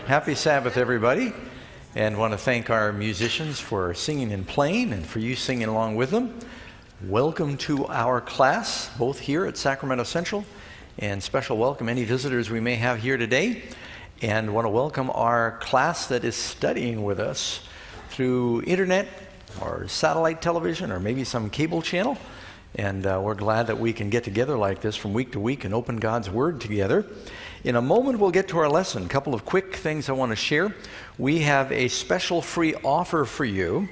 Happy Sabbath, everybody, and want to thank our musicians for singing and playing, and for you singing along with them. Welcome to our class, both here at Sacramento Central, and special welcome any visitors we may have here today, and want to welcome our class that is studying with us through internet or satellite television or maybe some cable channel. And we're glad that we can get together like this from week to week and open God's Word together. In a moment, we'll get to our lesson. A couple of quick things I want to share. We have a special free offer for you,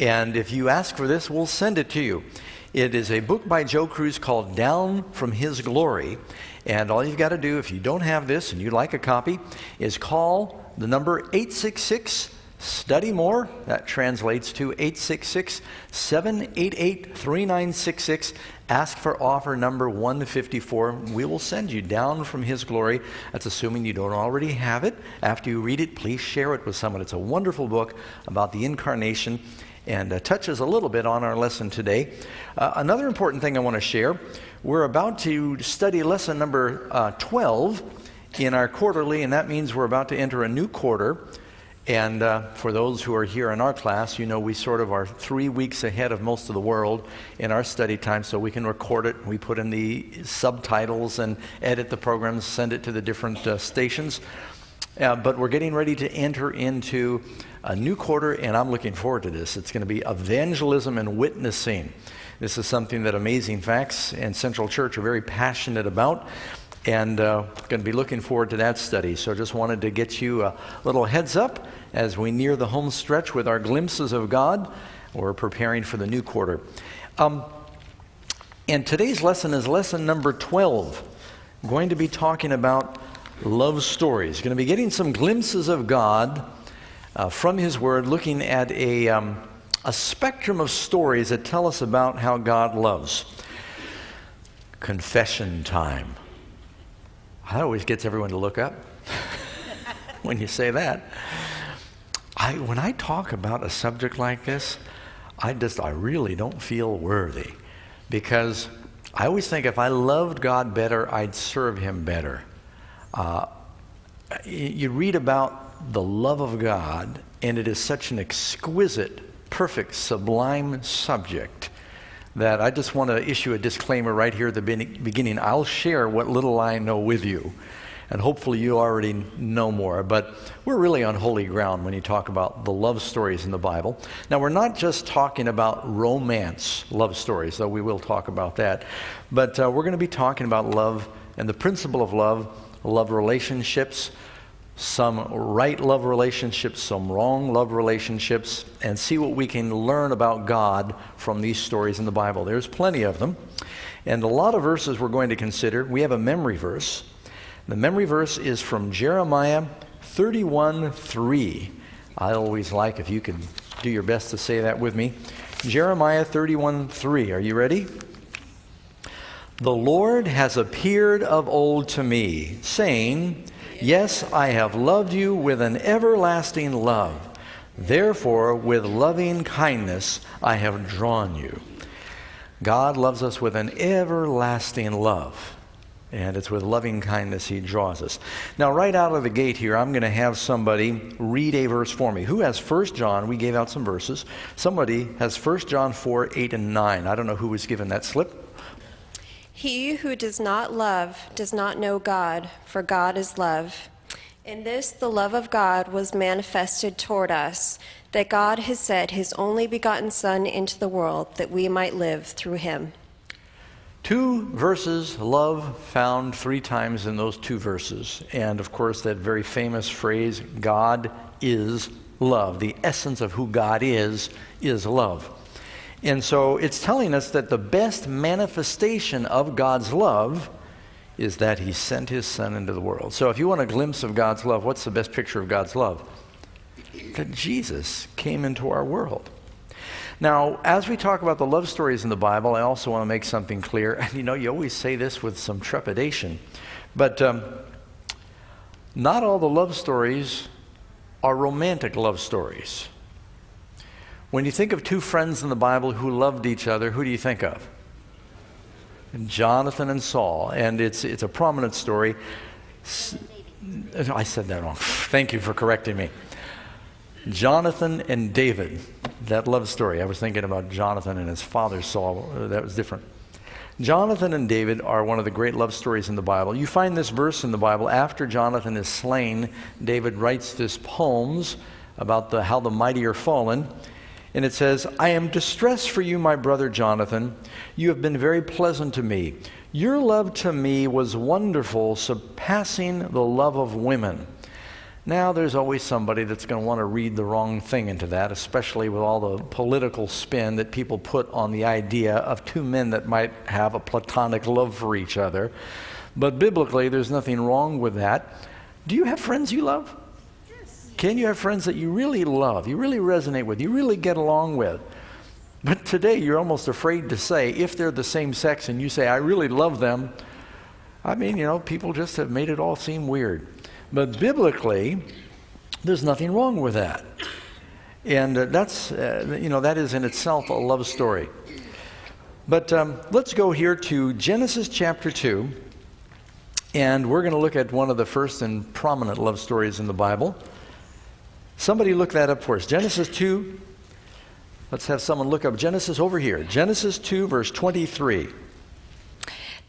and if you ask for this, we'll send it to you. It is a book by Joe Cruz called Down from His Glory, and all you've got to do, if you don't have this and you'd like a copy, is call the number 866 Study More. That translates to 866-788-3966. Ask for offer number 154. We will send you Down from His Glory. That's assuming you don't already have it. After you read it, please share it with someone. It's a wonderful book about the incarnation and touches a little bit on our lesson today. Another important thing I want to share, we're about to study lesson number 12 in our quarterly, and that means we're about to enter a new quarter. And for those who are here in our class, you know we sort of are 3 weeks ahead of most of the world in our study time, so we can record it. We put in the subtitles and edit the programs, send it to the different stations. But we're getting ready to enter into a new quarter, and I'm looking forward to this. It's going to be evangelism and witnessing. This is something that Amazing Facts and Central Church are very passionate about. And going to be looking forward to that study. So just wanted to get you a little heads up as we near the home stretch with our glimpses of God. We're preparing for the new quarter. And today's lesson is lesson number 12. I'm going to be talking about love stories. Going to be getting some glimpses of God from His Word, looking at a spectrum of stories that tell us about how God loves. Confession time. That always gets everyone to look up when you say that. When I talk about a subject like this, I really don't feel worthy, because I always think if I loved God better, I'd serve Him better. You read about the love of God, and it is such an exquisite, perfect, sublime subject that I just want to issue a disclaimer right here at the beginning. I'll share what little I know with you, and hopefully you already know more. But we're really on holy ground when you talk about the love stories in the Bible. Now, we're not just talking about romance love stories, though we will talk about that. But we're going to be talking about love and the principle of love relationships, some right love relationships, some wrong love relationships, and see what we can learn about God from these stories in the Bible. There's plenty of them, and a lot of verses we're going to consider. We have a memory verse. The memory verse is from Jeremiah 31:3. I always like if you could do your best to say that with me. Jeremiah 31:3. Are you ready? The Lord has appeared of old to me, saying, yes, I have loved you with an everlasting love. Therefore, with loving kindness, I have drawn you. God loves us with an everlasting love. And it's with loving kindness He draws us. Now, right out of the gate here, I'm going to have somebody read a verse for me. Who has 1 John? We gave out some verses. Somebody has 1 John 4, 8, and 9. I don't know who was given that slip. He who does not love does not know God, for God is love. In this the love of God was manifested toward us, that God has sent His only begotten Son into the world, that we might live through Him. 2 verses, love found 3 times in those 2 verses. And of course that very famous phrase, God is love. The essence of who God is love. And so it's telling us that the best manifestation of God's love is that He sent His Son into the world. So if you want a glimpse of God's love, what's the best picture of God's love? That Jesus came into our world. Now, as we talk about the love stories in the Bible, I also want to make something clear. And you know, you always say this with some trepidation, but not all the love stories are romantic love stories. When you think of 2 friends in the Bible who loved each other, who do you think of? Jonathan and Saul. And it's a prominent story. I said that wrong. Thank you for correcting me. Jonathan and David, that love story. I was thinking about Jonathan and his father Saul. That was different. Jonathan and David are one of the great love stories in the Bible. You find this verse in the Bible. After Jonathan is slain, David writes this poems about how the mighty are fallen. And it says, I am distressed for you, my brother Jonathan. You have been very pleasant to me. Your love to me was wonderful, surpassing the love of women. Now, there's always somebody that's going to want to read the wrong thing into that, especially with all the political spin that people put on the idea of two men that might have a platonic love for each other. But biblically, there's nothing wrong with that. Do you have friends you love? Yes. Can you have friends that you really love, you really resonate with, you really get along with? But today, you're almost afraid to say, if they're the same sex and you say, I really love them, I mean, people just have made it all seem weird. But biblically, there's nothing wrong with that. And that is in itself a love story. But let's go here to Genesis chapter 2. And we're going to look at one of the first and prominent love stories in the Bible. Somebody look that up for us. Genesis 2. Let's have someone look up Genesis over here. Genesis 2, verse 23.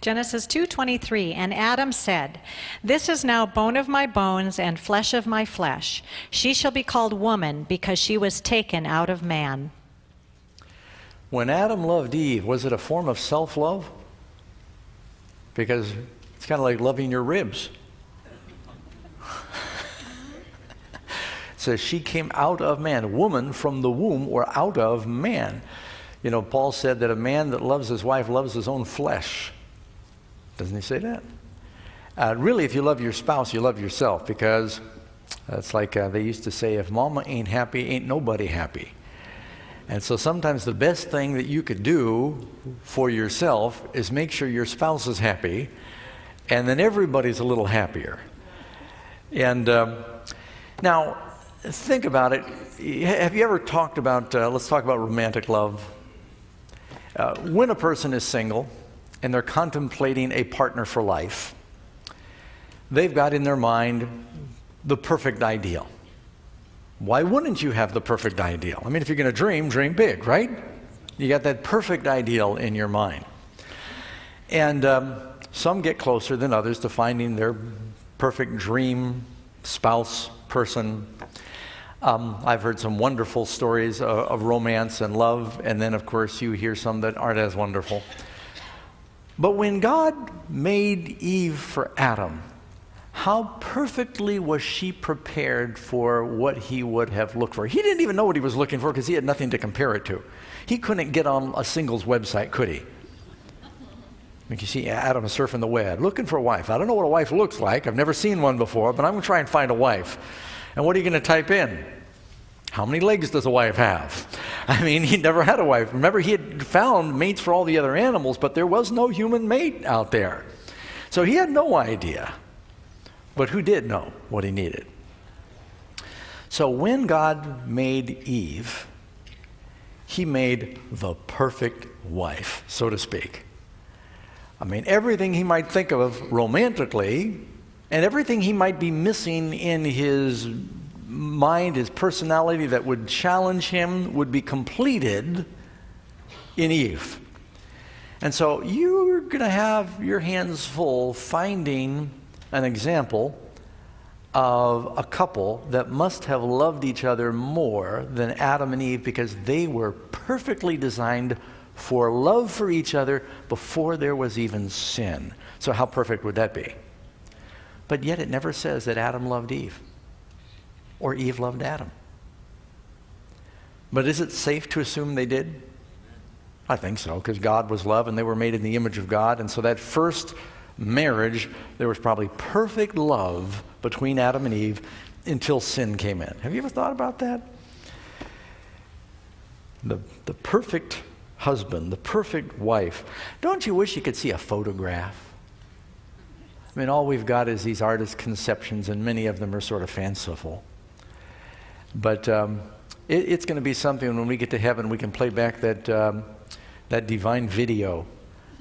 Genesis 2:23, and Adam said, This is now bone of my bones and flesh of my flesh. She shall be called woman because she was taken out of man. When Adam loved Eve, was it a form of self-love? Because it's kind of like loving your ribs. It says she came out of man, woman from the womb or out of man. Paul said that a man that loves his wife loves his own flesh. Doesn't he say that? Really, if you love your spouse, you love yourself, because it's like they used to say, if mama ain't happy, ain't nobody happy. And so sometimes the best thing that you could do for yourself is make sure your spouse is happy, and then everybody's a little happier. And now, think about it. Have you ever talked about, let's talk about romantic love. When a person is single, and they're contemplating a partner for life, they've got in their mind the perfect ideal. Why wouldn't you have the perfect ideal? I mean, if you're going to dream big, right? You got that perfect ideal in your mind. And some get closer than others to finding their perfect dream spouse, person. I've heard some wonderful stories of romance and love, and then, of course, you hear some that aren't as wonderful. But when God made Eve for Adam, how perfectly was she prepared for what he would have looked for? He didn't even know what he was looking for because he had nothing to compare it to. He couldn't get on a singles website, could he? Like you see Adam surfing the web, looking for a wife. I don't know what a wife looks like. I've never seen one before, but I'm going to try and find a wife. And what are you going to type in? How many legs does a wife have? I mean, he never had a wife. Remember, he had found mates for all the other animals, but there was no human mate out there. So he had no idea. But who did know what he needed? So when God made Eve, he made the perfect wife, so to speak. I mean, everything he might think of romantically, and everything he might be missing in his mind, his personality that would challenge him, would be completed in Eve. And so you're going to have your hands full finding an example of a couple that must have loved each other more than Adam and Eve, because they were perfectly designed for love for each other before there was even sin. So how perfect would that be? But yet it never says that Adam loved Eve or Eve loved Adam. But is it safe to assume they did? I think so, because God was love and they were made in the image of God. And so that first marriage, there was probably perfect love between Adam and Eve until sin came in. Have you ever thought about that? The perfect husband, the perfect wife. Don't you wish you could see a photograph? I mean, all we've got is these artist conceptions, and many of them are sort of fanciful. But it's going to be something when we get to heaven, we can play back that divine video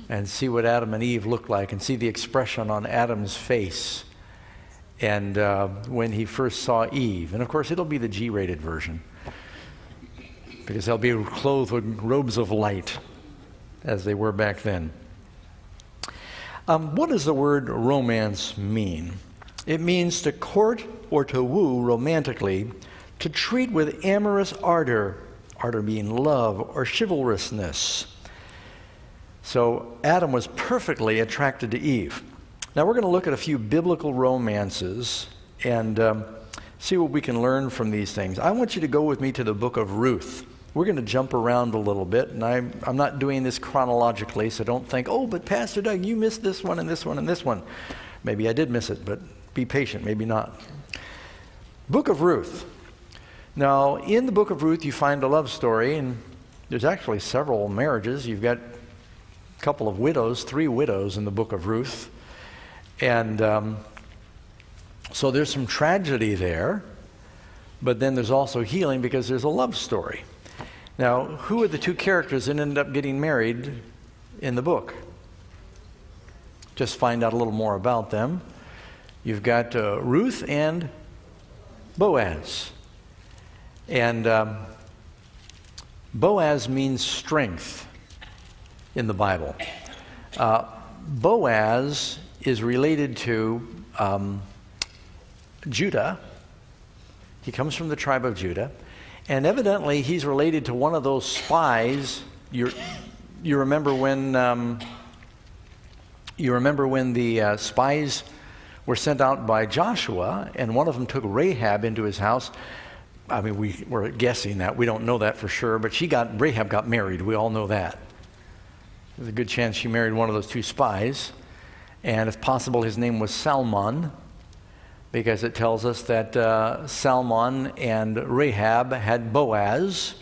and see what Adam and Eve looked like and see the expression on Adam's face and when he first saw Eve. And of course, it'll be the G-rated version, because they'll be clothed with robes of light, as they were back then. What does the word romance mean? It means to court or to woo romantically, to treat with amorous ardor, ardor being love or chivalrousness. So Adam was perfectly attracted to Eve. Now we're going to look at a few biblical romances and see what we can learn from these things. I want you to go with me to the book of Ruth. We're going to jump around a little bit, and I'm not doing this chronologically, so don't think, oh, but Pastor Doug, you missed this one and this one and this one. Maybe I did miss it, but be patient, maybe not. Book of Ruth. Now, in the book of Ruth, you find a love story, and there's actually several marriages. You've got a couple of widows, 3 widows in the book of Ruth. And so there's some tragedy there, but then there's also healing because there's a love story. Now, who are the 2 characters that ended up getting married in the book? Just find out a little more about them. You've got Ruth and Boaz. And Boaz means strength in the Bible. Boaz is related to Judah. He comes from the tribe of Judah. And evidently, he's related to one of those spies. You remember when the spies were sent out by Joshua, and one of them took Rahab into his house. I mean, we're guessing that. We don't know that for sure, but Rahab got married. We all know that. There's a good chance she married one of those 2 spies. And if possible, his name was Salmon, because it tells us that Salmon and Rahab had Boaz,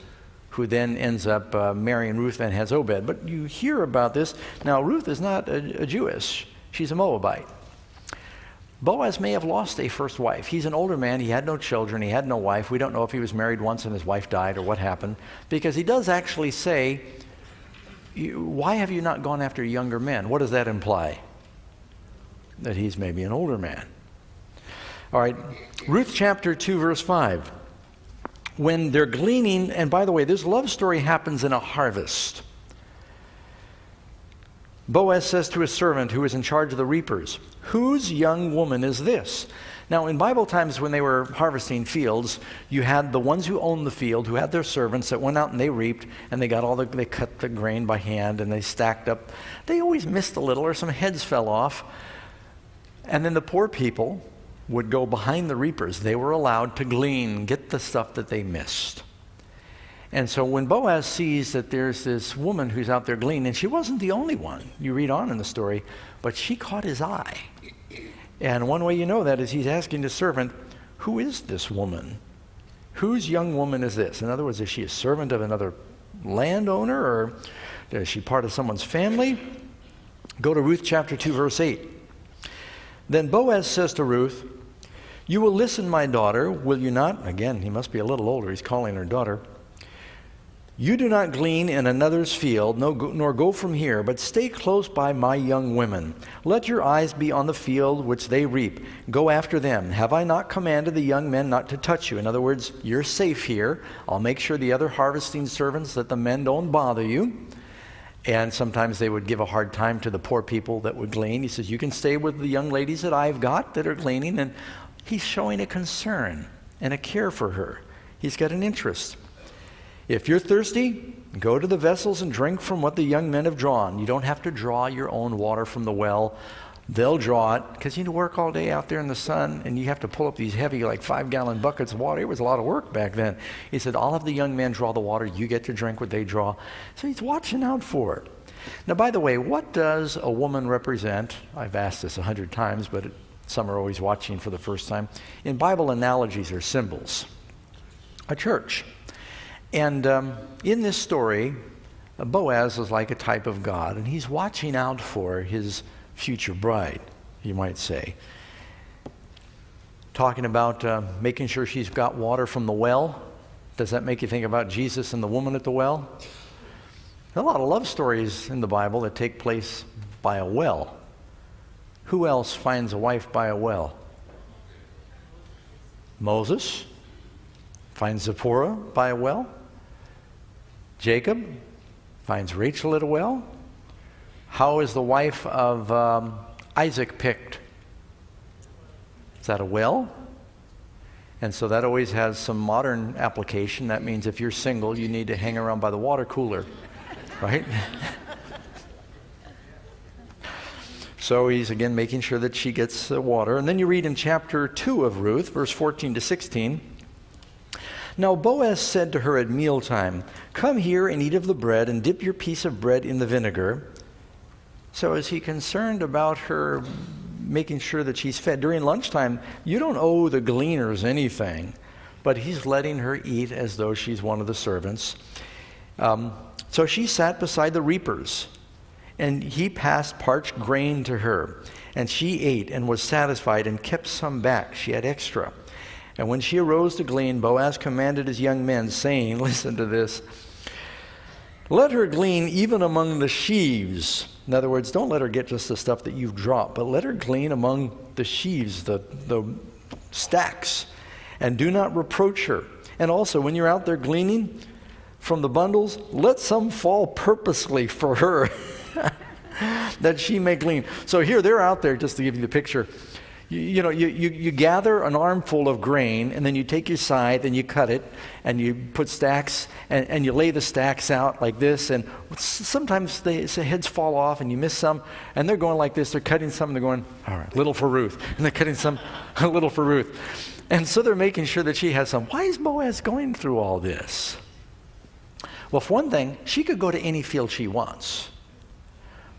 who then ends up marrying Ruth and has Obed. But you hear about this. Now, Ruth is not a Jewess. She's a Moabite. Boaz may have lost a first wife. He's an older man. He had no children. He had no wife. We don't know if he was married once and his wife died or what happened, because he does actually say, why have you not gone after younger men? What does that imply? That he's maybe an older man. All right, Ruth chapter 2, verse 5. When they're gleaning, and by the way, this love story happens in a harvest. Boaz says to his servant who is in charge of the reapers, "Whose young woman is this?" Now, in Bible times when they were harvesting fields, you had the ones who owned the field, who had their servants that went out and they reaped, and they cut the grain by hand and they stacked up. They always missed a little, or some heads fell off. And then the poor people would go behind the reapers. They were allowed to glean, get the stuff that they missed. And so when Boaz sees that there's this woman who's out there gleaning, and she wasn't the only one, you read on in the story, but she caught his eye. And one way you know that is he's asking the servant, who is this woman? Whose young woman is this? In other words, is she a servant of another landowner, or is she part of someone's family? Go to Ruth chapter 2, verse 8. Then Boaz says to Ruth, "You will listen, my daughter, will you not?" Again, he must be a little older. He's calling her daughter. "You do not glean in another's field, nor go from here, but stay close by my young women. Let your eyes be on the field which they reap. Go after them. Have I not commanded the young men not to touch you?" In other words, you're safe here. I'll make sure the other harvesting servants that the men don't bother you. And sometimes they would give a hard time to the poor people that would glean. He says, you can stay with the young ladies that I've got that are gleaning. And he's showing a concern and a care for her. He's got an interest. If you're thirsty, go to the vessels and drink from what the young men have drawn. You don't have to draw your own water from the well. They'll draw it, because you work all day out there in the sun, and you have to pull up these heavy, like 5-gallon buckets of water. It was a lot of work back then. He said, all of the young men draw the water. You get to drink what they draw. So he's watching out for it. Now, by the way, what does a woman represent? I've asked this 100 times, but some are always watching for the first time. In Bible analogies or symbols, a church. And in this story, Boaz is like a type of God, and he's watching out for his future bride, you might say. Talking about making sure she's got water from the well. Does that make you think about Jesus and the woman at the well? There are a lot of love stories in the Bible that take place by a well. Who else finds a wife by a well? Moses finds Zipporah by a well. Jacob finds Rachel at a well. How is the wife of Isaac picked? Is that a well? And so that always has some modern application. That means if you're single, you need to hang around by the water cooler, right? So he's again making sure that she gets water. And then you read in chapter 2 of Ruth, verse 14 to 16. Now Boaz said to her at mealtime, "Come here and eat of the bread, and dip your piece of bread in the vinegar." So is he concerned about her making sure that she's fed? During lunchtime, you don't owe the gleaners anything, but he's letting her eat as though she's one of the servants. So she sat beside the reapers, and he passed parched grain to her. And she ate and was satisfied and kept some back. She had extra. And when she arose to glean, Boaz commanded his young men, saying, listen to this, "Let her glean even among the sheaves." In other words, don't let her get just the stuff that you've dropped, but let her glean among the sheaves, the stacks, and do not reproach her. And also, when you're out there gleaning from the bundles, let some fall purposely for her, that she may glean. So here, they're out there, just to give you the picture. You gather an armful of grain, and then you take your scythe and you cut it, and you put stacks, and you lay the stacks out like this, and sometimes the heads fall off and you miss some, and they're going like this. They're cutting some, and they're going, all right, little for Ruth. And they're cutting some, a little for Ruth. And so they're making sure that she has some. Why is Boaz going through all this? Well, for one thing, she could go to any field she wants.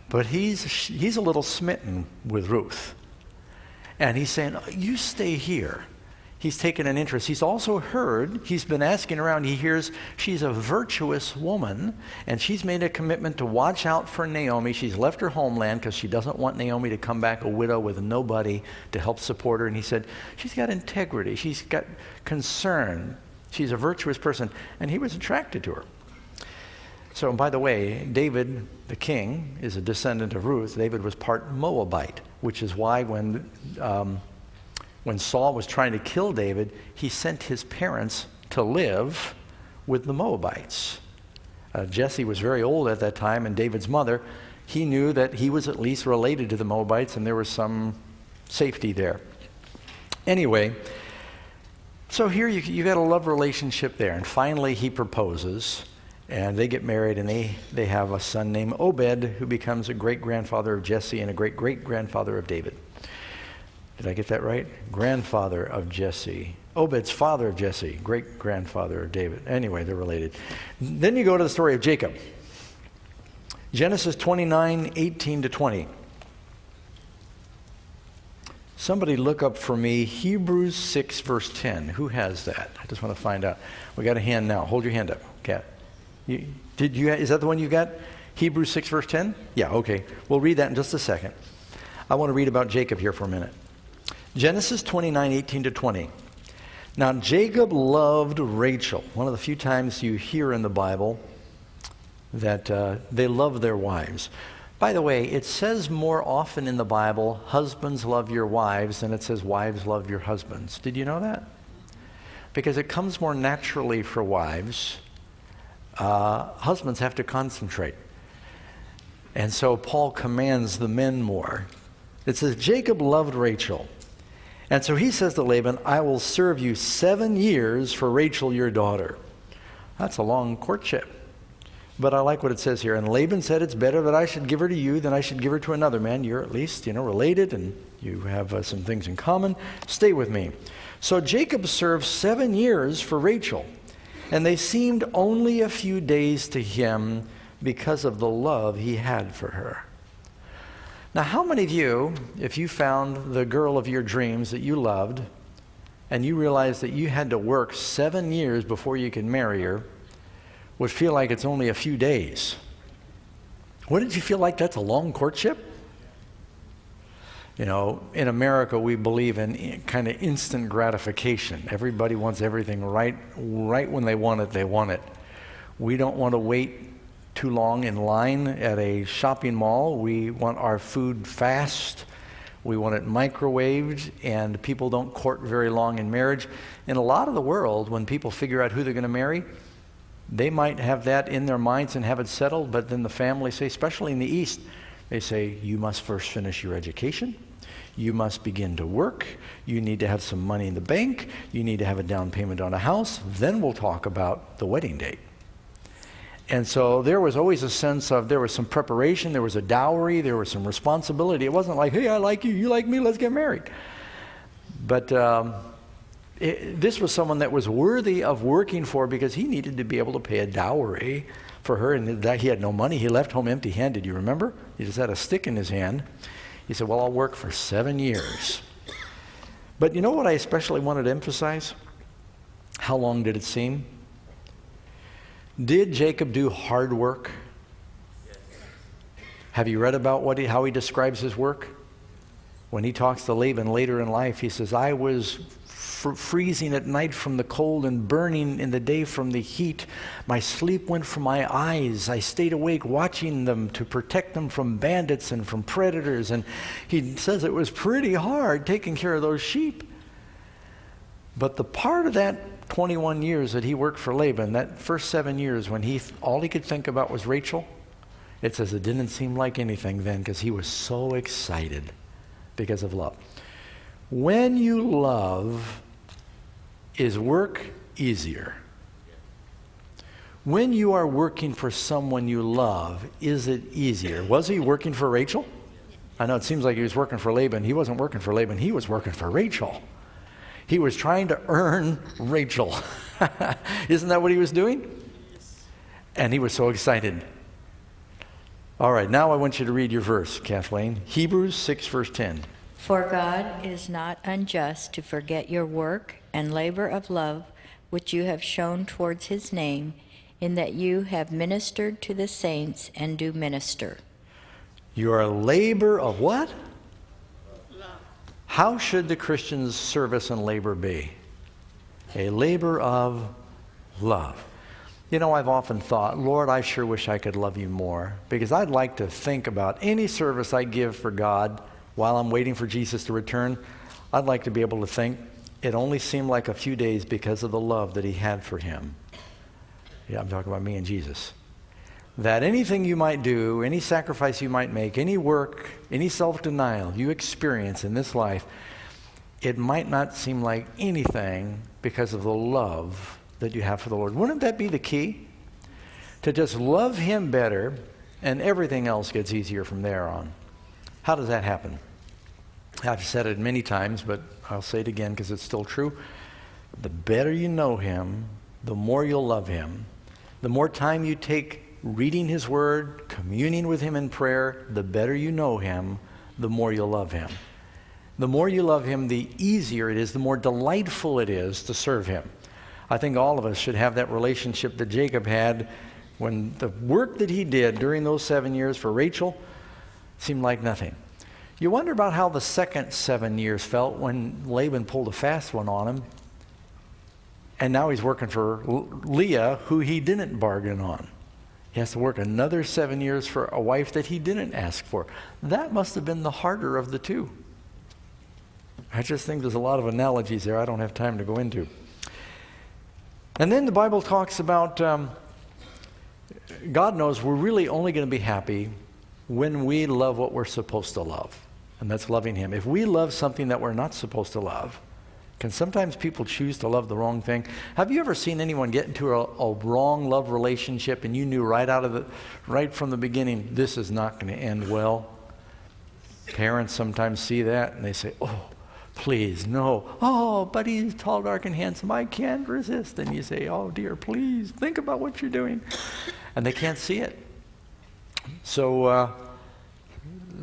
But he's a little smitten with Ruth. And he's saying, you stay here. He's taken an interest. He's also heard, he's been asking around, he hears she's a virtuous woman, and she's made a commitment to watch out for Naomi. She's left her homeland because she doesn't want Naomi to come back a widow with nobody to help support her. And he said, she's got integrity. She's got concern. She's a virtuous person. And he was attracted to her. So, by the way, David, the king, is a descendant of Ruth. David was part Moabite, which is why when Saul was trying to kill David, he sent his parents to live with the Moabites. Jesse was very old at that time, and David's mother, he knew that he was at least related to the Moabites, and there was some safety there. Anyway, so here you got a love relationship there, and finally he proposes. And they get married, and they have a son named Obed, who becomes a great-grandfather of Jesse and a great-great-grandfather of David. Did I get that right? Grandfather of Jesse. Obed's father of Jesse, great-grandfather of David. Anyway, they're related. Then you go to the story of Jacob. Genesis 29:18 to 20. Somebody look up for me Hebrews 6, verse 10. Who has that? I just want to find out. We got a hand now. Hold your hand up. Okay. Is that the one you got? Hebrews 6, verse 10? Yeah, okay. We'll read that in just a second. I want to read about Jacob here for a minute. Genesis 29:18 to 20. Now Jacob loved Rachel. One of the few times you hear in the Bible that they love their wives. By the way, it says more often in the Bible, husbands love your wives, than it says wives love your husbands. Did you know that? Because it comes more naturally for wives. Husbands have to concentrate. And so Paul commands the men more. It says, Jacob loved Rachel. And so he says to Laban, I will serve you 7 years for Rachel, your daughter. That's a long courtship. But I like what it says here. And Laban said, it's better that I should give her to you than I should give her to another man. You're at least, related, and you have some things in common. Stay with me. So Jacob served 7 years for Rachel. And they seemed only a few days to him because of the love he had for her. Now, how many of you, if you found the girl of your dreams that you loved, and you realized that you had to work 7 years before you could marry her, would feel like it's only a few days? Wouldn't you feel like that's a long courtship? In America, we believe in kind of instant gratification. Everybody wants everything right when they want it. We don't want to wait too long in line at a shopping mall. We want our food fast. We want it microwaved, and people don't court very long in marriage. In a lot of the world, when people figure out who they're going to marry, they might have that in their minds and have it settled, but then the family say, especially in the East, they say, you must first finish your education. You must begin to work. You need to have some money in the bank. You need to have a down payment on a house. Then we'll talk about the wedding date. And so there was always a sense of, there was some preparation, there was a dowry, there was some responsibility. It wasn't like, hey, I like you, you like me, let's get married. But this was someone that was worthy of working for, because he needed to be able to pay a dowry for her, and that he had no money. He left home empty-handed, you remember? He just had a stick in his hand. He said, well, I'll work for 7 years. But you know what I especially wanted to emphasize? How long did it seem? Did Jacob do hard work? Have you read about how he describes his work? When he talks to Laban later in life, he says, I was freezing at night from the cold and burning in the day from the heat. My sleep went from my eyes. I stayed awake watching them to protect them from bandits and from predators. And he says it was pretty hard taking care of those sheep. But the part of that 21 years that he worked for Laban, that first 7 years when all he could think about was Rachel, it says it didn't seem like anything then, because he was so excited because of love. When you love, is work easier? When you are working for someone you love, is it easier? Was he working for Rachel? I know it seems like he was working for Laban. He wasn't working for Laban. He was working for Rachel. He was trying to earn Rachel. Isn't that what he was doing? And he was so excited. All right, now I want you to read your verse, Kathleen. Hebrews 6, verse 10. For God is not unjust to forget your work and labor of love, which you have shown towards his name, in that you have ministered to the saints and do minister. Your labor of what? Love. How should the Christian's service and labor be? A labor of love. You know, I've often thought, Lord, I sure wish I could love you more, because I'd like to think about any service I give for God while I'm waiting for Jesus to return. I'd like to be able to think it only seemed like a few days because of the love that he had for him. Yeah, I'm talking about me and Jesus. That anything you might do, any sacrifice you might make, any work, any self-denial you experience in this life, it might not seem like anything because of the love that you have for the Lord. Wouldn't that be the key? To just love him better, and everything else gets easier from there on. How does that happen? I've said it many times, but I'll say it again because it's still true. The better you know him, the more you'll love him. The more time you take reading his word, communing with him in prayer, the better you know him, the more you'll love him. The more you love him, the easier it is, the more delightful it is to serve him. I think all of us should have that relationship that Jacob had when the work that he did during those 7 years for Rachel seemed like nothing. You wonder about how the second 7 years felt when Laban pulled a fast one on him, and now he's working for Leah, who he didn't bargain on. He has to work another 7 years for a wife that he didn't ask for. That must have been the harder of the two. I just think there's a lot of analogies there I don't have time to go into. And then the Bible talks about God knows we're really only going to be happy when we love what we're supposed to love, and that's loving him. If we love something that we're not supposed to love, can sometimes people choose to love the wrong thing? Have you ever seen anyone get into a wrong love relationship and you knew right from the beginning, this is not going to end well? Parents sometimes see that and they say, oh, please, no. Oh, but he's tall, dark, and handsome. I can't resist. And you say, oh, dear, please, think about what you're doing. And they can't see it. So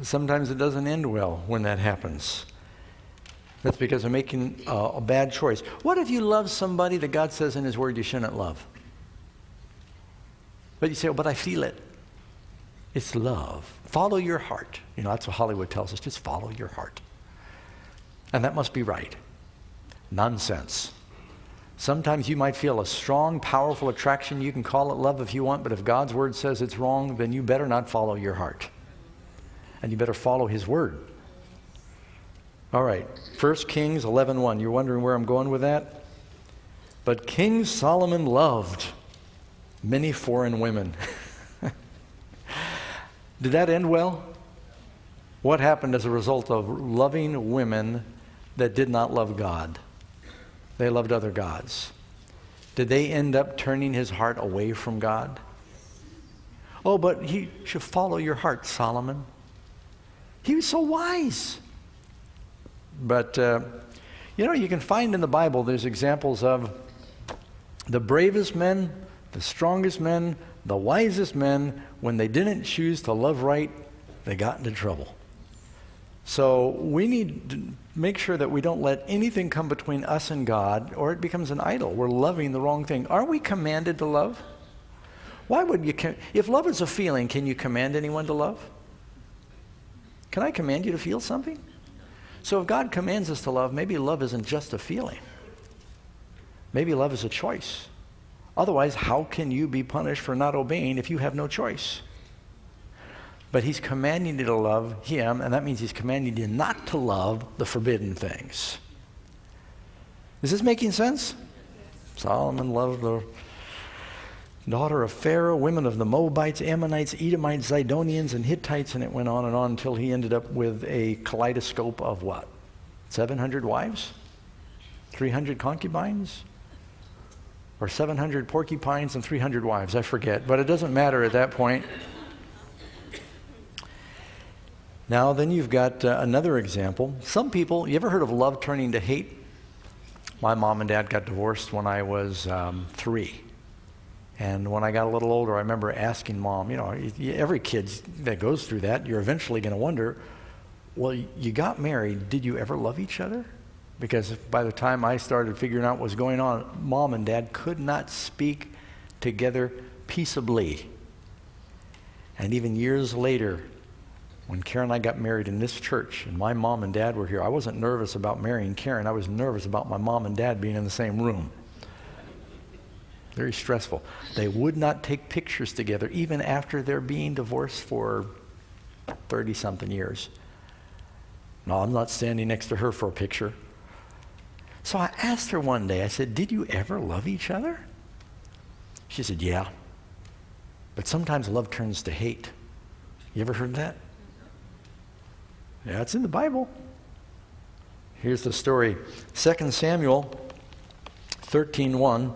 sometimes it doesn't end well when that happens. That's because they're making a bad choice. What if you love somebody that God says in his word you shouldn't love? But you say, oh, but I feel it. It's love. Follow your heart. You know, that's what Hollywood tells us. Just follow your heart. And that must be right. Nonsense. Sometimes you might feel a strong, powerful attraction. You can call it love if you want, but if God's word says it's wrong, then you better not follow your heart. And you better follow his word. All right, 1 Kings 11:1. You're wondering where I'm going with that? But King Solomon loved many foreign women. Did that end well? What happened as a result of loving women that did not love God? They loved other gods. Did they end up turning his heart away from God? Oh, but he should follow your heart, Solomon. He was so wise. But, you can find in the Bible, there's examples of the bravest men, the strongest men, the wisest men, when they didn't choose to love right, they got into trouble. So we need to make sure that we don't let anything come between us and God, or it becomes an idol. We're loving the wrong thing. Are we commanded to love? Why would you, if love is a feeling, can you command anyone to love? Can I command you to feel something? So if God commands us to love, maybe love isn't just a feeling. Maybe love is a choice. Otherwise, how can you be punished for not obeying if you have no choice? But he's commanding you to love him, and that means he's commanding you not to love the forbidden things. Is this making sense? Solomon loved the daughter of Pharaoh, women of the Moabites, Ammonites, Edomites, Zidonians, and Hittites, and it went on until he ended up with a kaleidoscope of what? 700 wives? 300 concubines? Or 700 porcupines and 300 wives? I forget, but it doesn't matter at that point. Now, then you've got another example. Some people, you ever heard of love turning to hate? My mom and dad got divorced when I was 3. And when I got a little older, I remember asking Mom, every kid that goes through that, you're eventually going to wonder, well, you got married, did you ever love each other? Because by the time I started figuring out what was going on, Mom and Dad could not speak together peaceably. And even years later, when Karen and I got married in this church, and my mom and dad were here, I wasn't nervous about marrying Karen. I was nervous about my mom and dad being in the same room. Very stressful. They would not take pictures together, even after they're being divorced for 30-something years. No, I'm not standing next to her for a picture. So I asked her one day, I said, did you ever love each other? She said, yeah. But sometimes love turns to hate. You ever heard that? Yeah, it's in the Bible. Here's the story. 2 Samuel 13:1.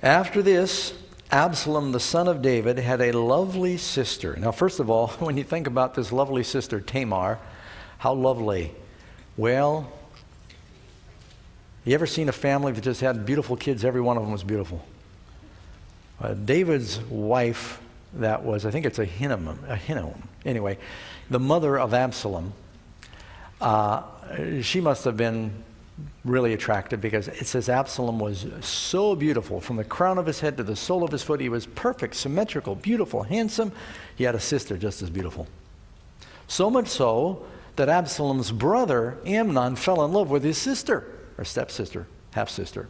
After this, Absalom, the son of David, had a lovely sister. Now, first of all, when you think about this lovely sister, Tamar, how lovely. Well, you ever seen a family that just had beautiful kids? Every one of them was beautiful. David's wife, that was, I think it's Ahinoam. Anyway, the mother of Absalom, she must have been really attractive, because it says Absalom was so beautiful. From the crown of his head to the sole of his foot, he was perfect, symmetrical, beautiful, handsome. He had a sister just as beautiful. So much so that Absalom's brother, Amnon, fell in love with his sister, or stepsister, half-sister.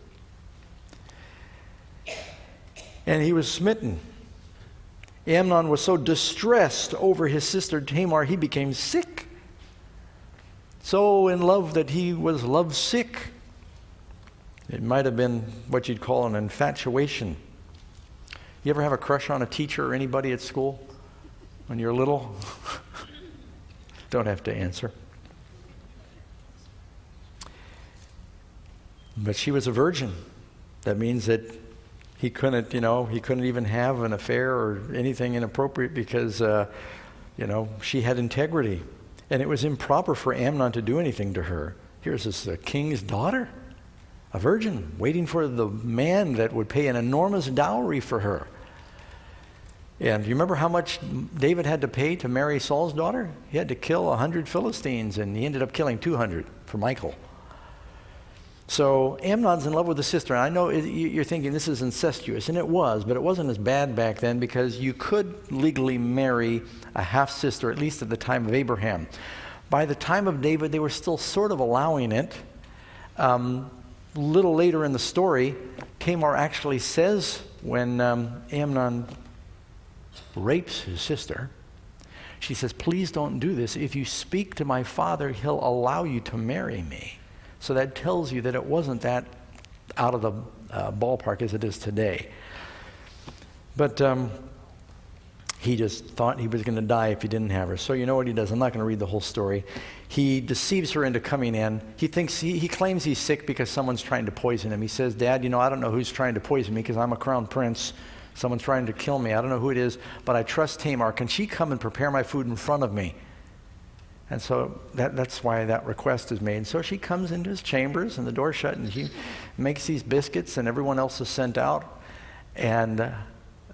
And he was smitten. Amnon was so distressed over his sister Tamar, he became sick. So in love that he was lovesick. It might have been what you'd call an infatuation. You ever have a crush on a teacher or anybody at school when you're little? Don't have to answer. But she was a virgin. That means that he couldn't even have an affair or anything inappropriate, because, she had integrity. And it was improper for Amnon to do anything to her. Here's this king's daughter, a virgin, waiting for the man that would pay an enormous dowry for her. And you remember how much David had to pay to marry Saul's daughter? He had to kill 100 Philistines, and he ended up killing 200 for Michal. So Amnon's in love with the sister. And I know you're thinking this is incestuous, and it was, but it wasn't as bad back then, because you could legally marry a half-sister, at least at the time of Abraham. By the time of David, they were still sort of allowing it. A little later in the story, Tamar actually says, when Amnon rapes his sister, She says, please don't do this. If you speak to my father, he'll allow you to marry me. So that tells you that it wasn't that out of the ballpark as it is today. But he just thought he was going to die if he didn't have her. So you know what he does? I'm not going to read the whole story. He deceives her into coming in. He claims he's sick because someone's trying to poison him. He says, Dad, I don't know who's trying to poison me because I'm a crown prince. Someone's trying to kill me. I don't know who it is, but I trust Tamar. Can she come and prepare my food in front of me? And so that's why that request is made. So she comes into his chambers and the door's shut and she makes these biscuits and everyone else is sent out. And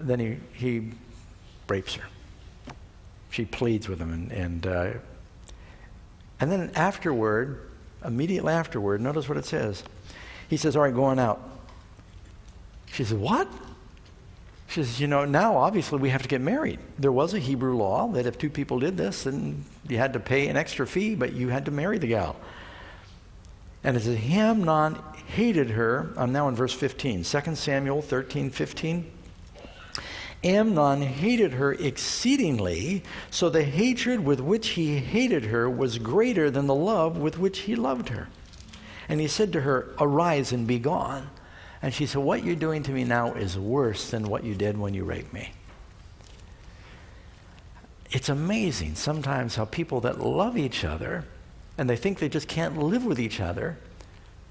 then he rapes her. She pleads with him. And then immediately afterward, notice what it says. He says, all right, go on out. She says, what? She says, now obviously we have to get married. There was a Hebrew law that if two people did this, then you had to pay an extra fee, but you had to marry the gal. And it says, Amnon hated her. I'm now in verse 15, 2 Samuel 13:15. Amnon hated her exceedingly, so the hatred with which he hated her was greater than the love with which he loved her. And he said to her, arise and be gone. And she said, what you're doing to me now is worse than what you did when you raped me. It's amazing sometimes how people that love each other, and they think they just can't live with each other,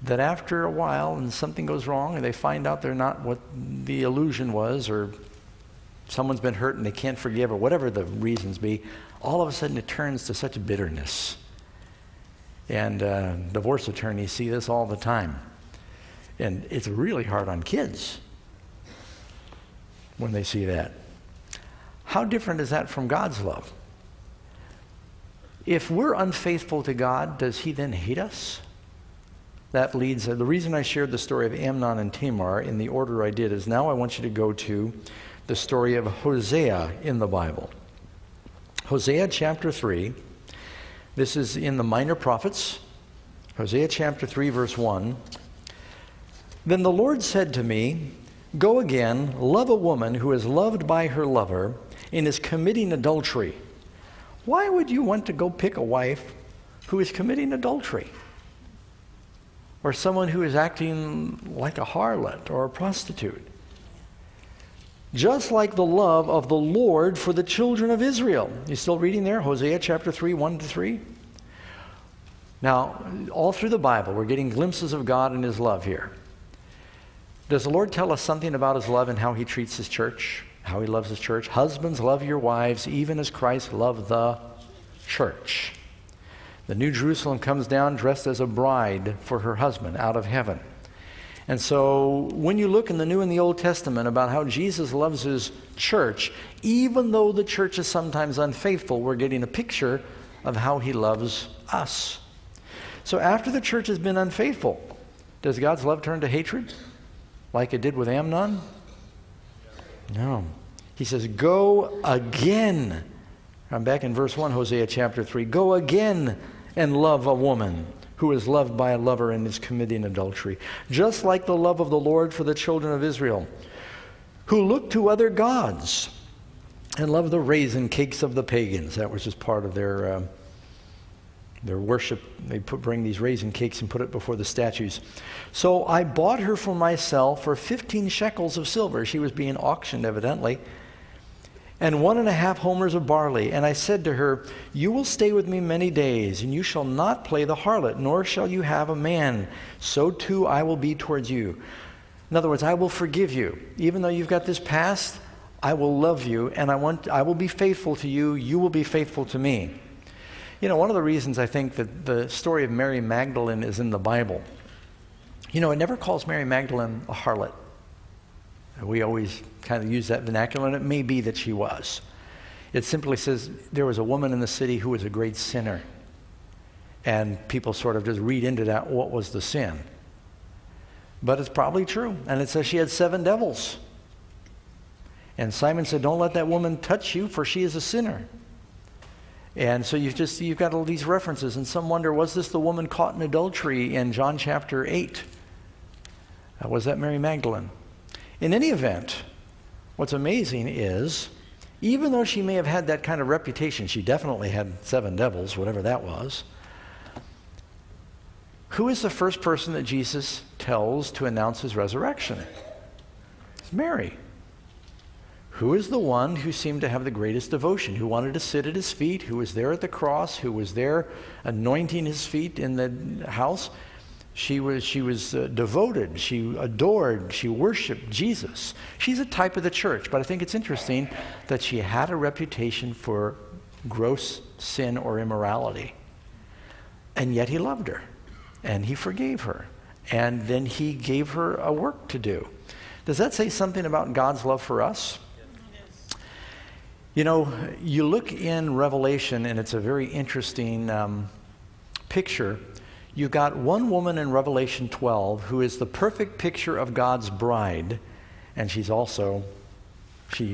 that after a while and something goes wrong and they find out they're not what the illusion was, or someone's been hurt and they can't forgive, or whatever the reasons be, all of a sudden it turns to such bitterness. And divorce attorneys see this all the time. And it's really hard on kids when they see that. How different is that from God's love? If we're unfaithful to God, does he then hate us? That leads, the reason I shared the story of Amnon and Tamar in the order I did is now I want you to go to the story of Hosea in the Bible. Hosea chapter 3. This is in the Minor Prophets. Hosea chapter 3, verse 1. Then the Lord said to me, go again, love a woman who is loved by her lover and is committing adultery. Why would you want to go pick a wife who is committing adultery? Or someone who is acting like a harlot or a prostitute? Just like the love of the Lord for the children of Israel. You still reading there? Hosea chapter 3, 1-3. Now, all through the Bible, we're getting glimpses of God and his love here. Does the Lord tell us something about his love and how he treats his church, how he loves his church? Husbands, love your wives, even as Christ loved the church. The New Jerusalem comes down dressed as a bride for her husband out of heaven. And so when you look in the New and the Old Testament about how Jesus loves his church, even though the church is sometimes unfaithful, we're getting a picture of how he loves us. So after the church has been unfaithful, does God's love turn to hatred like it did with Amnon? No. He says, go again. I'm back in verse 1, Hosea chapter 3. Go again and love a woman who is loved by a lover and is committing adultery. Just like the love of the Lord for the children of Israel, who look to other gods and love the raisin cakes of the pagans. That was just part of their worship. They bring these raisin cakes and put it before the statues. So I bought her for myself for 15 shekels of silver. She was being auctioned, evidently. And 1.5 homers of barley. And I said to her, you will stay with me many days, and you shall not play the harlot, nor shall you have a man. So too I will be towards you. In other words, I will forgive you. Even though you've got this past, I will love you, and I will be faithful to you. You will be faithful to me. You know, one of the reasons I think that the story of Mary Magdalene is in the Bible, it never calls Mary Magdalene a harlot. We always kind of use that vernacular, and it may be that she was. It simply says there was a woman in the city who was a great sinner. And people sort of just read into that what was the sin. But it's probably true. And it says she had 7 devils. And Simon said, don't let that woman touch you, for she is a sinner. And so you've got all these references, and some wonder, was this the woman caught in adultery in John chapter 8? Was that Mary Magdalene? In any event, what's amazing is Even though she may have had that kind of reputation, she definitely had 7 devils, whatever that was. Who is the first person that Jesus tells to announce his resurrection? It's Mary. Who is the one who seemed to have the greatest devotion, who wanted to sit at his feet, who was there at the cross, who was there anointing his feet in the house? She was devoted, she adored, she worshiped Jesus. She's a type of the church, but I think it's interesting that she had a reputation for gross sin or immorality. And yet he loved her, and he forgave her, and then he gave her a work to do. Does that say something about God's love for us? You know, you look in Revelation, and it's a very interesting picture. You've got one woman in Revelation 12 who is the perfect picture of God's bride, and she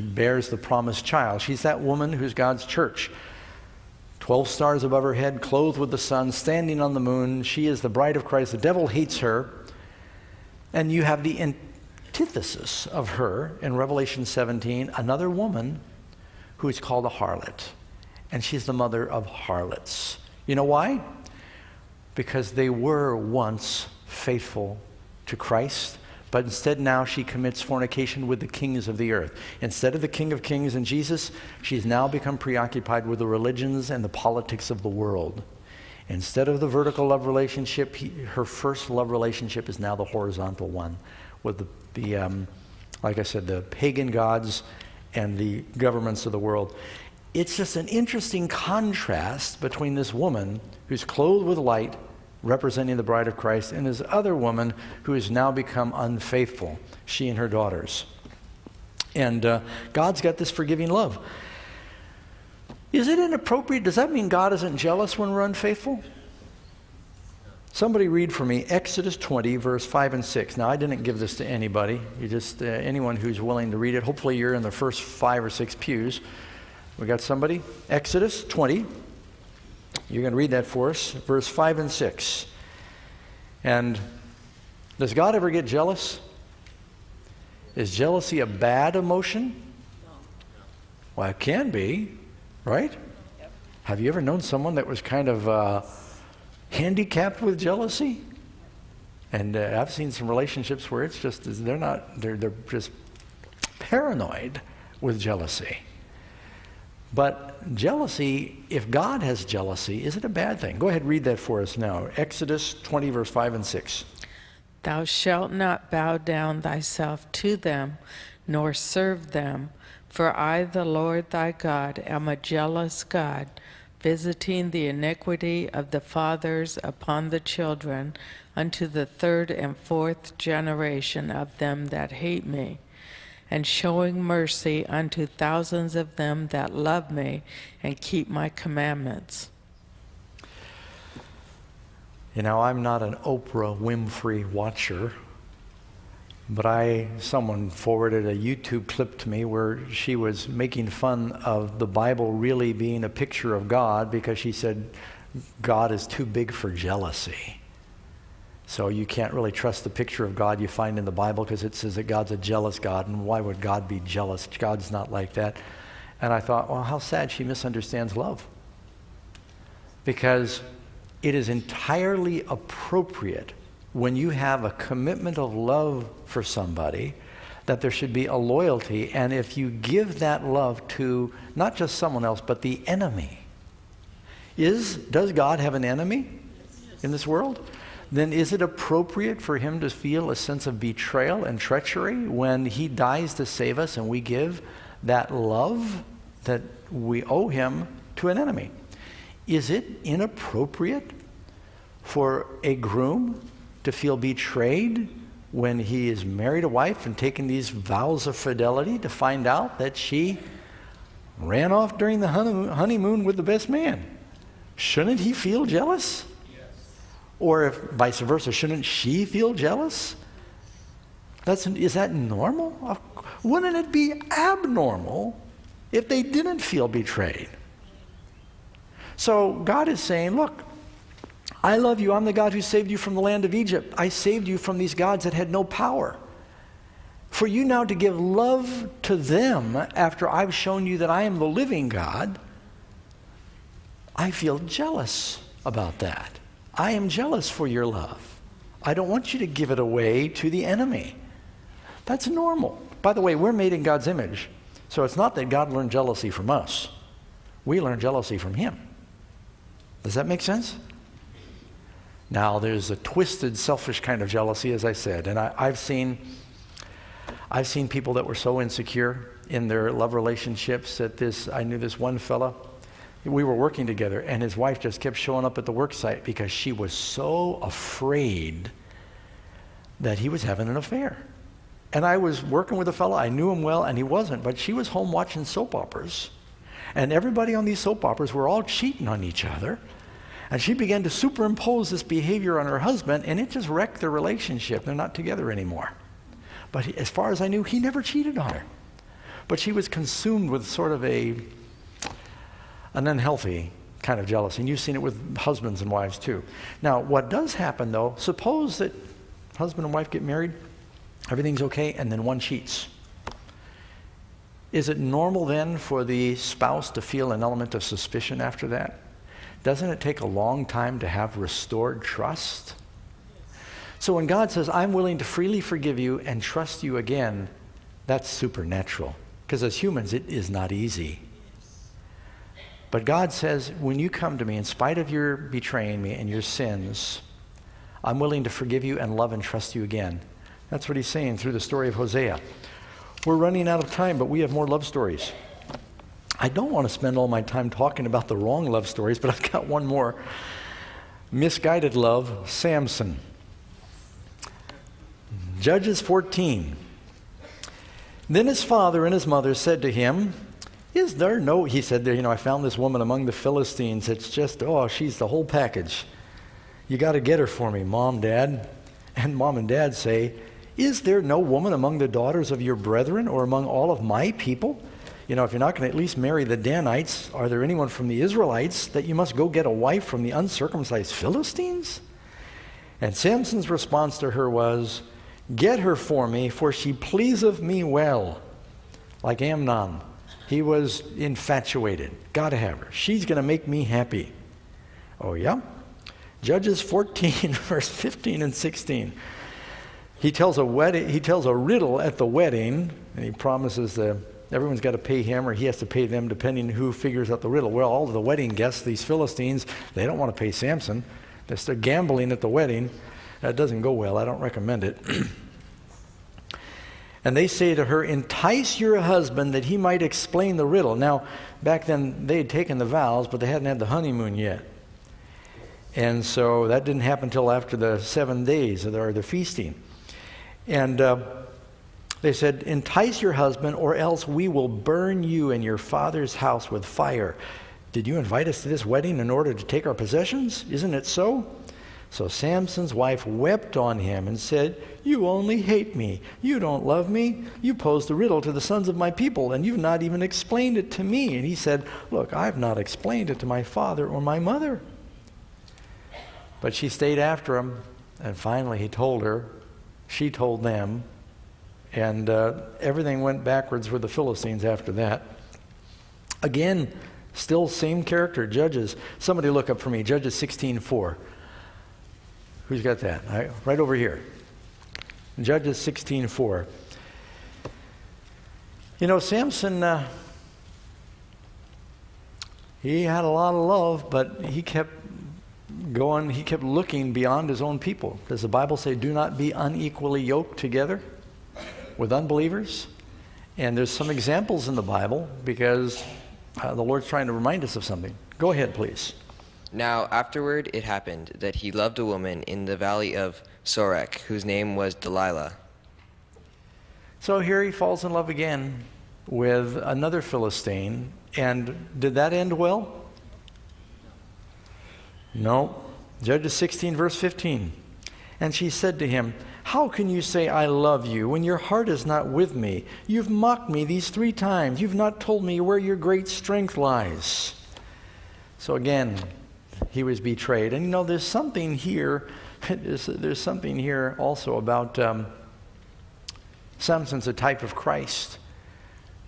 bears the promised child. She's that woman who's God's church. 12 stars above her head, clothed with the sun, standing on the moon. She is the bride of Christ. The devil hates her. And you have the antithesis of her in Revelation 17, another woman who is called a harlot. And she's the mother of harlots. You know why? Because they were once faithful to Christ, but instead now she commits fornication with the kings of the earth. Instead of the King of Kings and Jesus, she's now become preoccupied with the religions and the politics of the world. Instead of the vertical love relationship, her first love relationship is now the horizontal one with the like I said, the pagan gods and the governments of the world. It's just an interesting contrast between this woman who's clothed with light, representing the bride of Christ, and this other woman who has now become unfaithful, she and her daughters. And God's got this forgiving love. Is it inappropriate? Does that mean God isn't jealous when we're unfaithful? Somebody read for me Exodus 20, verse 5 and 6. Now, I didn't give this to anybody. You just, anyone who's willing to read it. Hopefully you're in the first 5 or 6 pews. We got somebody? Exodus 20. You're going to read that for us, verse 5 and 6. And does God ever get jealous? Is jealousy a bad emotion? Well, it can be, right? Have you ever known someone that was kind of handicapped with jealousy? And I've seen some relationships where it's just, they're just paranoid with jealousy. But jealousy, if God has jealousy, is it a bad thing? Go ahead, read that for us now. Exodus 20, verse 5 and 6. Thou shalt not bow down thyself to them, nor serve them, for I, the Lord thy God, am a jealous God, visiting the iniquity of the fathers upon the children, unto the 3rd and 4th generation of them that hate me, and showing mercy unto thousands of them that love me and keep my commandments. You know, I'm not an Oprah Winfrey watcher, but someone forwarded a YouTube clip to me where she was making fun of the Bible really being a picture of God, because she said God is too big for jealousy. So you can't really trust the picture of God you find in the Bible, because it says that God's a jealous God, and why would God be jealous? God's not like that. And I thought, well, how sad she misunderstands love. Because it is entirely appropriate when you have a commitment of love for somebody that there should be a loyalty, and if you give that love to not just someone else, but the enemy. Does God have an enemy in this world? Then is it appropriate for him to feel a sense of betrayal and treachery when he dies to save us and we give that love that we owe him to an enemy? Is it inappropriate for a groom to feel betrayed when he is married a wife and taken these vows of fidelity to find out that she ran off during the honeymoon with the best man? Shouldn't he feel jealous? Or if vice versa, shouldn't she feel jealous? Is that normal? Wouldn't it be abnormal if they didn't feel betrayed? So God is saying, look, I love you. I'm the God who saved you from the land of Egypt. I saved you from these gods that had no power. For you now to give love to them after I've shown you that I am the living God, I feel jealous about that. I am jealous for your love. I don't want you to give it away to the enemy. That's normal. By the way, we're made in God's image. So it's not that God learned jealousy from us. We learn jealousy from him. Does that make sense? Now, there's a twisted, selfish kind of jealousy, as I said. And I've seen people that were so insecure in their love relationships that I knew this one fella. We were working together, and his wife just kept showing up at the work site because she was so afraid that he was having an affair. And I was working with a fellow, I knew him well, and he wasn't, but she was home watching soap operas. And everybody on these soap operas were all cheating on each other. And she began to superimpose this behavior on her husband, and it just wrecked their relationship. They're not together anymore. But as far as I knew, he never cheated on her. But she was consumed with sort of an unhealthy kind of jealousy. And you've seen it with husbands and wives too. Now, what does happen though, suppose that husband and wife get married, everything's okay, and then one cheats. Is it normal then for the spouse to feel an element of suspicion after that? Doesn't it take a long time to have restored trust? So when God says, I'm willing to freely forgive you and trust you again, that's supernatural. Because as humans, it is not easy. But God says, when you come to me, in spite of your betraying me and your sins, I'm willing to forgive you and love and trust you again. That's what he's saying through the story of Hosea. We're running out of time, but we have more love stories. I don't want to spend all my time talking about the wrong love stories, but I've got one more. Misguided love, Samson. Judges 14. Then his father and his mother said to him, is there no, he said, I found this woman among the Philistines. It's just, she's the whole package. You got to get her for me, Mom, Dad. And Mom and Dad say, is there no woman among the daughters of your brethren or among all of my people? If you're not going to at least marry the Danites, are there anyone from the Israelites that you must go get a wife from the uncircumcised Philistines? And Samson's response to her was, get her for me, for she pleaseth me well. Like Amnon. He was infatuated. Got to have her. She's going to make me happy. Oh, yeah? Judges 14, verse 15 and 16. He tells a riddle at the wedding, and he promises that everyone's got to pay him or he has to pay them, depending who figures out the riddle. Well, all of the wedding guests, these Philistines, they don't want to pay Samson. They're gambling at the wedding. That doesn't go well. I don't recommend it. And they say to her, entice your husband that he might explain the riddle. Now, back then, they had taken the vows, but they hadn't had the honeymoon yet. And so that didn't happen until after the 7 days of the feasting. And they said, entice your husband, or else we will burn you and your father's house with fire. Did you invite us to this wedding in order to take our possessions? Isn't it so? So Samson's wife wept on him and said, you only hate me. You don't love me. You posed the riddle to the sons of my people, and you've not even explained it to me. And he said, look, I've not explained it to my father or my mother. But she stayed after him, and finally he told her. She told them, and everything went backwards with the Philistines after that. Again, still same character, Judges. Somebody look up for me, Judges 16:4. Who's got that? Right over here. Judges 16:4. Samson, he had a lot of love, but he kept going, he kept looking beyond his own people. Does the Bible say, do not be unequally yoked together with unbelievers? And there's some examples in the Bible because the Lord's trying to remind us of something. Go ahead, please. Now afterward it happened that he loved a woman in the valley of Sorek, whose name was Delilah. So here he falls in love again with another Philistine. And did that end well? No. Judges 16, verse 15. And she said to him, how can you say I love you when your heart is not with me? You've mocked me these 3 times. You've not told me where your great strength lies. So again, he was betrayed. And there's something here. There's something here also about Samson's a type of Christ.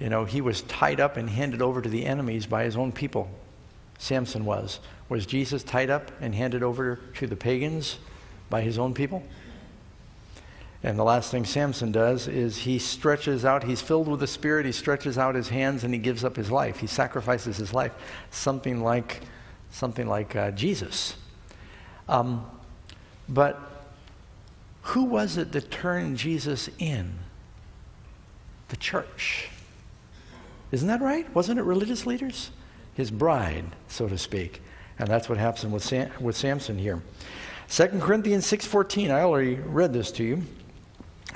You know, he was tied up and handed over to the enemies by his own people. Samson was. Was Jesus tied up and handed over to the pagans by his own people? And the last thing Samson does is he stretches out, he's filled with the Spirit, he stretches out his hands and he gives up his life. He sacrifices his life. Something like Jesus. But who was it that turned Jesus in? The church. Isn't that right? Wasn't it religious leaders? His bride, so to speak. And that's what happens with Samson here. 2 Corinthians 6:14, I already read this to you.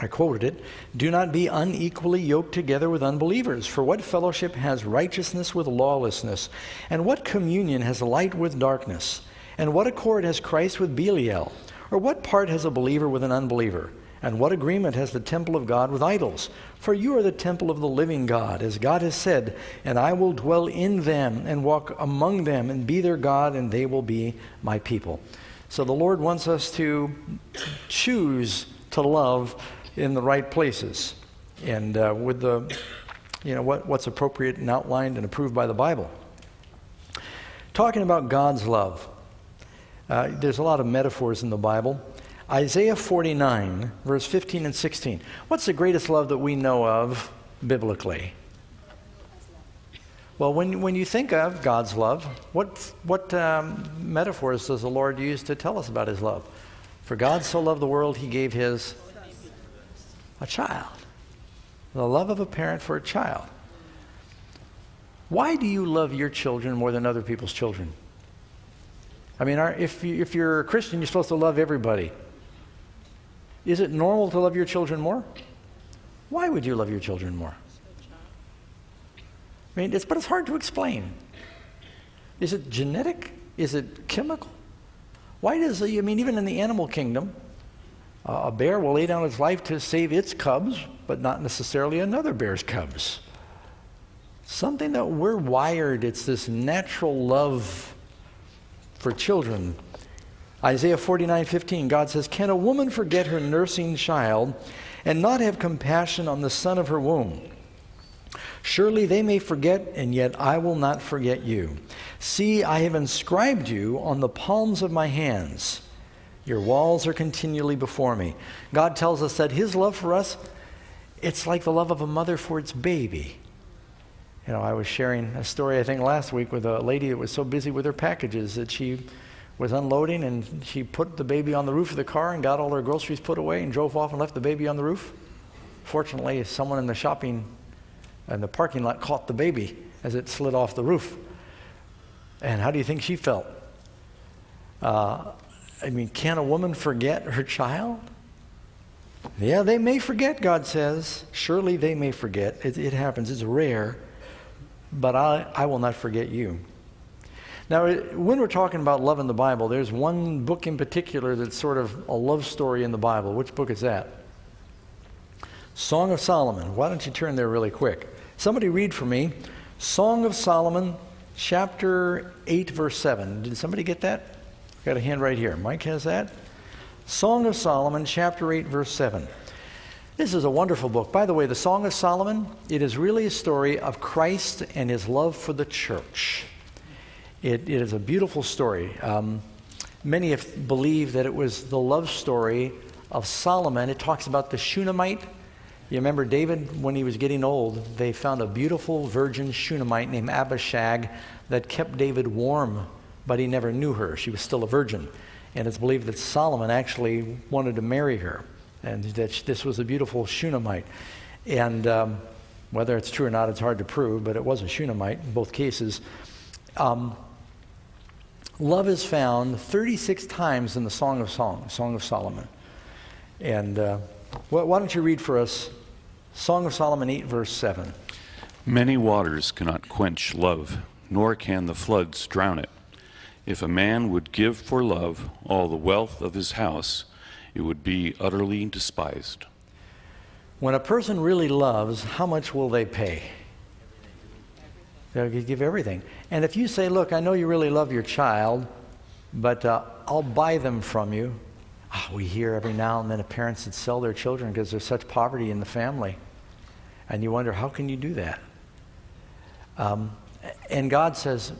I quoted it. Do not be unequally yoked together with unbelievers. For what fellowship has righteousness with lawlessness? And what communion has light with darkness? And what accord has Christ with Belial? Or what part has a believer with an unbeliever? And what agreement has the temple of God with idols? For you are the temple of the living God, as God has said, and I will dwell in them and walk among them and be their God, and they will be my people. So the Lord wants us to choose to love in the right places and with the, what's appropriate and outlined and approved by the Bible. Talking about God's love, there's a lot of metaphors in the Bible. Isaiah 49, verse 15 and 16. What's the greatest love that we know of biblically? Well, when you think of God's love, what metaphors does the Lord use to tell us about his love? For God so loved the world, he gave a child. The love of a parent for a child. Why do you love your children more than other people's children? I mean, if you're a Christian, you're supposed to love everybody. Is it normal to love your children more? Why would you love your children more? I mean, but it's hard to explain. Is it genetic? Is it chemical? Why does, even in the animal kingdom, a bear will lay down its life to save its cubs, but not necessarily another bear's cubs. Something that we're wired, it's this natural love for children. Isaiah 49:15, God says, can a woman forget her nursing child and not have compassion on the son of her womb? Surely they may forget, and yet I will not forget you. See, I have inscribed you on the palms of my hands. Your walls are continually before me. God tells us that his love for us, it's like the love of a mother for its baby. I was sharing a story, I think, last week with a lady that was so busy with her packages that she was unloading and she put the baby on the roof of the car and got all her groceries put away and drove off and left the baby on the roof. Fortunately, someone in the parking lot caught the baby as it slid off the roof. And how do you think she felt? Can a woman forget her child? Yeah, they may forget, God says. Surely they may forget. It happens. It's rare. But I will not forget you. Now, when we're talking about love in the Bible, there's one book in particular that's sort of a love story in the Bible. Which book is that? Song of Solomon. Why don't you turn there really quick? Somebody read for me. Song of Solomon, chapter 8, verse 7. Did somebody get that? Got a hand right here. Mike has that. Song of Solomon, chapter 8, verse 7. This is a wonderful book. By the way, the Song of Solomon, it is really a story of Christ and his love for the church. It is a beautiful story. Many have believed that it was the love story of Solomon. It talks about the Shunammite. You remember David, when he was getting old, they found a beautiful virgin Shunammite named Abishag that kept David warm, but he never knew her. She was still a virgin. And it's believed that Solomon actually wanted to marry her, and that this was a beautiful Shunammite. And whether it's true or not, it's hard to prove, but it was a Shunammite in both cases. Love is found 36 times in the Song of Solomon. And why don't you read for us Song of Solomon 8, verse 7. Many waters cannot quench love, nor can the floods drown it. If a man would give for love all the wealth of his house, it would be utterly despised. When a person really loves, how much will they pay? They'll give everything. And if you say, look, I know you really love your child, but I'll buy them from you. We hear every now and then of parents that sell their children because there's such poverty in the family. And you wonder, how can you do that? And God says,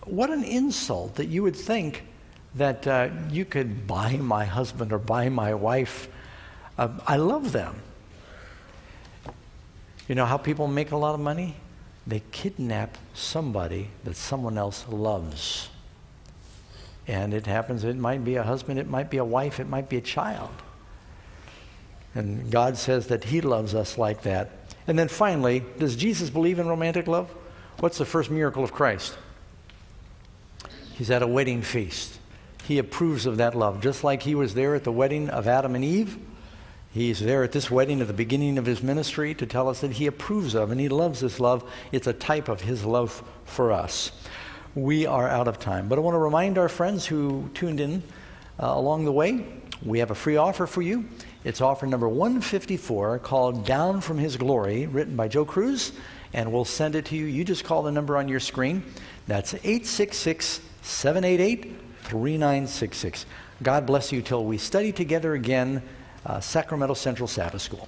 what an insult that you would think that you could buy my husband or buy my wife. I love them. You know how people make a lot of money? They kidnap somebody that someone else loves. And it happens, it might be a husband, it might be a wife, it might be a child. And God says that he loves us like that. And then finally, does Jesus believe in romantic love? What's the first miracle of Christ? He's at a wedding feast. He approves of that love. Just like he was there at the wedding of Adam and Eve, he's there at this wedding at the beginning of his ministry to tell us that he approves of and he loves this love. It's a type of his love for us. We are out of time, but I want to remind our friends who tuned in along the way, we have a free offer for you. It's offer number 154 called Down from His Glory, written by Joe Cruz, and we'll send it to you. You just call the number on your screen. That's 866-788-3966. God bless you till we study together again, Sacramento Central Sabbath School.